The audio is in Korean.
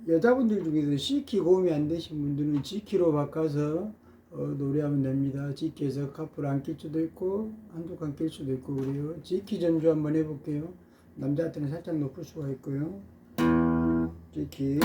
여자분들 중에서 C키 고음이 안 되신 분들은 G키로 바꿔서 노래하면 됩니다. G키에서 카프를 안 낄 수도 있고 한두 칸 낄 수도 있고 그래요. G키 전주 한번 해볼게요. 남자한테는 살짝 높을 수가 있고요. G키